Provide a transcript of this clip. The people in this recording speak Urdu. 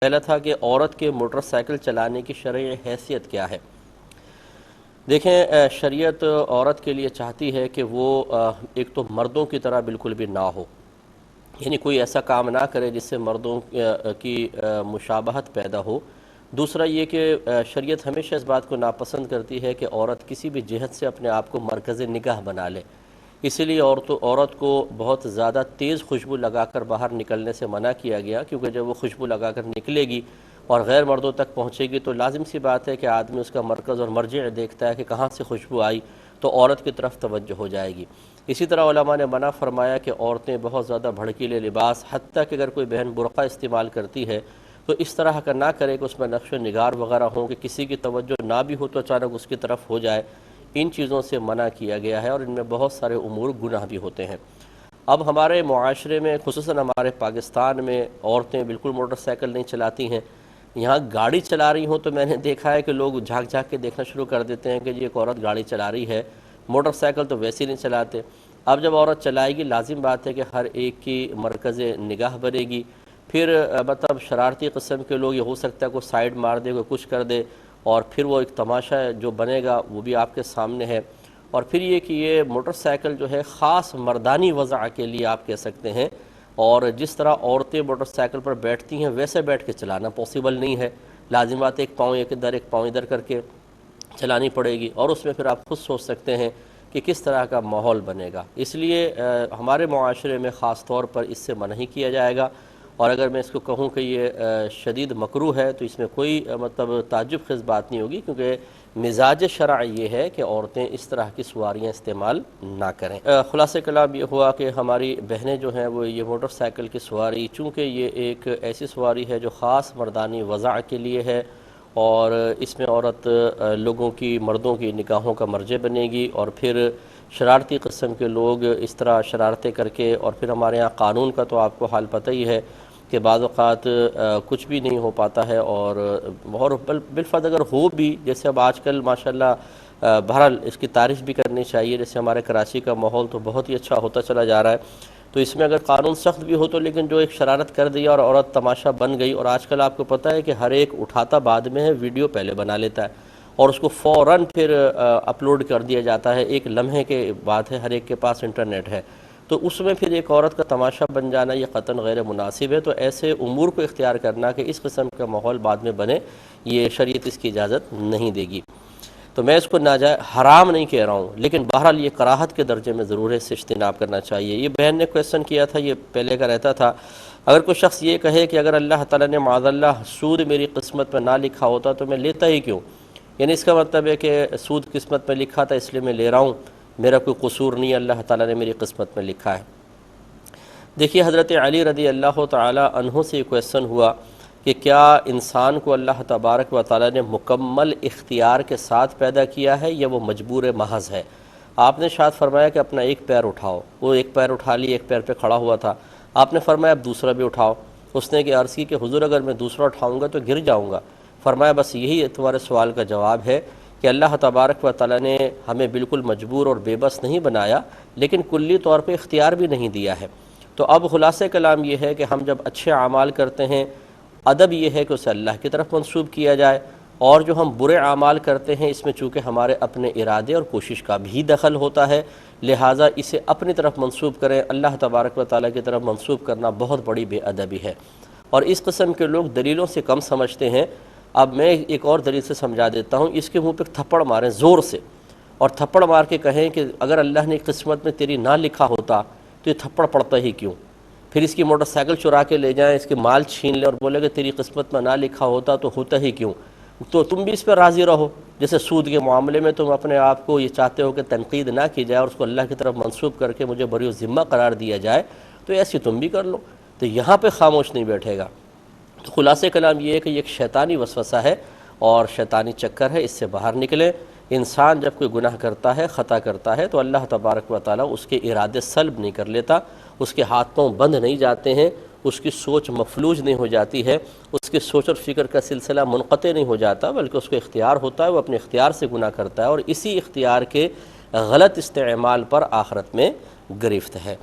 پہلا تھا کہ عورت کے موٹر سائیکل چلانے کی شرعی حیثیت کیا ہے۔ دیکھیں، شریعت عورت کے لیے چاہتی ہے کہ وہ ایک تو مردوں کی طرح بالکل بھی نہ ہو، یعنی کوئی ایسا کام نہ کرے جس سے مردوں کی مشابہت پیدا ہو۔ دوسرا یہ کہ شریعت ہمیشہ اس بات کو ناپسند کرتی ہے کہ عورت کسی بھی جہت سے اپنے آپ کو مرکز نگاہ بنا لے، اسی لیے عورت کو بہت زیادہ تیز خوشبو لگا کر باہر نکلنے سے منع کیا گیا، کیونکہ جب وہ خوشبو لگا کر نکلے گی اور غیر مردوں تک پہنچے گی تو لازم سی بات ہے کہ آدمی اس کا مرکز اور مرجع دیکھتا ہے کہ کہاں سے خوشبو آئی تو عورت کی طرف توجہ ہو جائے گی۔ اسی طرح علماء نے منع فرمایا کہ عورتیں بہت زیادہ بھڑکیلے لباس، حتیٰ کہ اگر کوئی بہن برقع استعمال کرتی ہے تو اس طرح کا نہ کرے کہ اس میں نقش و نگار وغیرہ ہوں کہ کسی کی توجہ نہ بھی ہو تو اچانک اس کی طرف ہو جائے۔ ان چیزوں سے منع کیا گیا ہے اور ان میں بہت سارے امور گناہ بھی ہوتے ہیں۔ اب ہمارے معاشرے میں، خصوصاً ہمارے پاکستان میں، عورتیں بالکل موٹر سائیکل نہیں چلاتی ہیں۔ یہاں گاڑی چلا رہی ہوں تو میں نے دیکھا ہے کہ لوگ جھانک جھانک کے دیکھنا شروع کر دیتے ہیں کہ یہ ایک عورت گاڑی چلا رہی ہے، موٹر سائیکل تو ویسے ہی نہیں چلاتے۔ اب جب عورت چلائے گی لازم بات ہے کہ ہر ایک کی مرکز نگاہ بنے گی، پھر مطلب شرارتی قسم کے لوگ، یہ ہو سکتا ہے کوئی سائیڈ مار دے، کوئی کچھ کر دے، اور پھر وہ ایک تماشا جو بنے گا وہ بھی آپ کے سامنے ہے۔ اور پھر یہ کہ یہ موٹر سائیکل جو ہے خاص مردانی وضع کے لیے آپ کہہ سکتے ہیں، اور جس طرح عورتیں موٹر سائیکل پر بیٹھتی ہیں ویسے بیٹھ کے چلانا پاسبل نہیں ہے، لازم بات ہے ایک پاؤں ایک پاؤں ادھر کر کے چلانی پڑے گی، اور اس میں پھر آپ خود سوچ سکتے ہیں کہ کس طرح کا ماحول بنے گا۔ اس لیے ہمارے معاشرے میں خاص طور پر اس سے منع کیا جائے گا، اور اگر میں اس کو کہوں کہ یہ شدید مکروہ ہے تو اس میں کوئی مطلب تعجب خیز بات نہیں ہوگی، کیونکہ مزاج شرع یہ ہے کہ عورتیں اس طرح کی سواریاں استعمال نہ کریں۔ خلاصہ کلام یہ ہوا کہ ہماری بہنیں جو ہیں وہ یہ موٹر سائیکل کی سواری، چونکہ یہ ایک ایسی سواری ہے جو خاص مردانی وضع کے لیے ہے، اور اس میں عورت لوگوں کی، مردوں کی نگاہوں کا مرجع بنے گی، اور پھر شرارتی قسم کے لوگ اس طرح شرارتیں کر کے، اور پھر ہمارے ہاں قانون کا تو آپ کو حال پتہ ہی ہے کہ بعض اوقات کچھ بھی نہیں ہو پاتا ہے، اور بالفرض اگر ہو بھی، جیسے اب آج کل ماشاءاللہ بہرحال اس کی تعریف بھی کرنی چاہیے، جیسے ہمارے کراچی کا ماحول تو بہت ہی اچھا ہوتا چلا جا رہا ہے، تو اس میں اگر قانون سخت بھی ہو تو لیکن جو ایک شرارت کر دیا اور عورت تماشا بن گئی، اور آج کل آپ کو پتہ ہے کہ ہر ایک اٹھاتا بعد میں ہے، ویڈیو پہلے بنا لیتا ہے اور اس کو فوراً پھر اپلوڈ کر دیا جاتا ہے، ایک لمحے کے بعد ہے، ہر ایک کے پاس انٹرنیٹ ہے، تو اس میں پھر ایک عورت کا تماشا بن جانا یہ قطعاً غیر مناسب ہے۔ تو ایسے امور کو اختیار کرنا کہ اس قسم کا ماحول بعد میں بنے، یہ شریعت اس کی اجازت نہیں دے گی۔ تو میں اس کو حرام نہیں کہہ رہا ہوں، لیکن بہرحال یہ کراہت کے درجے میں ضرور ہے، اس سے اجتناب کرنا چاہیے۔ یہ بہن نے کویسچن کیا تھا، یہ پہلے کا رہتا تھا، اگر کوئی شخص یہ کہے کہ اگر اللہ تعالیٰ نے معاذ اللہ سود میری قسمت میں نہ لکھا ہوتا تو میں لیتا ہی کیوں؟ یعنی اس کا مطلب ہے کہ سود قسمت میں لکھا تھا اس لیے میں لے رہا ہوں، میرا کوئی قصور نہیں، اللہ تعالیٰ نے میری قسمت میں لکھا ہے۔ دیکھیے، حضرت علی رضی اللہ تعالی عنہ سے یہ کویسچن ہوا کہ کیا انسان کو اللہ تبارک و تعالی نے مکمل اختیار کے ساتھ پیدا کیا ہے یا وہ مجبور محض ہے؟ آپ نے ارشاد فرمایا کہ اپنا ایک پیر اٹھاؤ، وہ ایک پیر اٹھا لی، ایک پیر پہ کھڑا ہوا تھا، آپ نے فرمایا اب دوسرا بھی اٹھاؤ۔ اس نے کہ عرض کی کہ حضور اگر میں دوسرا اٹھاؤں گا تو گر جاؤں گا۔ فرمایا بس یہی تمہارے سوال کا جواب ہے کہ اللہ تبارک و تعالی نے ہمیں بالکل مجبور اور بے بس نہیں بنایا، لیکن کلی طور پہ اختیار بھی نہیں دیا ہے۔ تو اب خلاصہ کلام یہ ہے کہ ہم جب اچھے اعمال کرتے ہیں، ادب یہ ہے کہ اسے اللہ کی طرف منسوب کیا جائے، اور جو ہم برے اعمال کرتے ہیں اس میں چونکہ ہمارے اپنے ارادے اور کوشش کا بھی دخل ہوتا ہے، لہٰذا اسے اپنی طرف منسوب کریں۔ اللہ تبارک و تعالیٰ کی طرف منسوب کرنا بہت بڑی بے ادبی ہے، اور اس قسم کے لوگ دلیلوں سے کم سمجھتے ہیں۔ اب میں ایک اور دلیل سے سمجھا دیتا ہوں، اس کے منہ پہ تھپڑ ماریں زور سے، اور تھپڑ مار کے کہیں کہ اگر اللہ نے قسمت میں تیری نہ لکھا ہوتا تو یہ تھپڑ پڑتا ہی کیوں؟ پھر اس کی موٹر سائیکل چرا کے لے جائیں، اس کے مال چھین لیں اور بولے کہ تیری قسمت میں نہ لکھا ہوتا تو ہوتا ہی کیوں؟ تو تم بھی اس پہ راضی رہو، جیسے سود کے معاملے میں تم اپنے آپ کو یہ چاہتے ہو کہ تنقید نہ کی جائے اور اس کو اللہ کی طرف منسوب کر کے مجھے بری ذمہ قرار دیا جائے، تو ایسی تم بھی کر لو۔ تو یہاں پہ خاموش نہیں بیٹھے گا۔ تو خلاصہ کلام یہ ہے کہ یہ ایک شیطانی وسوسہ ہے اور شیطانی چکر ہے، اس سے باہر نکلیں۔ انسان جب کوئی گناہ کرتا ہے، خطا کرتا ہے، تو اللہ تبارک و تعالیٰ اس کے ارادے سلب نہیں کر لیتا، اس کے ہاتھ پاؤں بند نہیں جاتے ہیں، اس کی سوچ مفلوج نہیں ہو جاتی ہے، اس کی سوچ اور فکر کا سلسلہ منقطع نہیں ہو جاتا، بلکہ اس کو اختیار ہوتا ہے، وہ اپنے اختیار سے گناہ کرتا ہے، اور اسی اختیار کے غلط استعمال پر آخرت میں گرفت ہے۔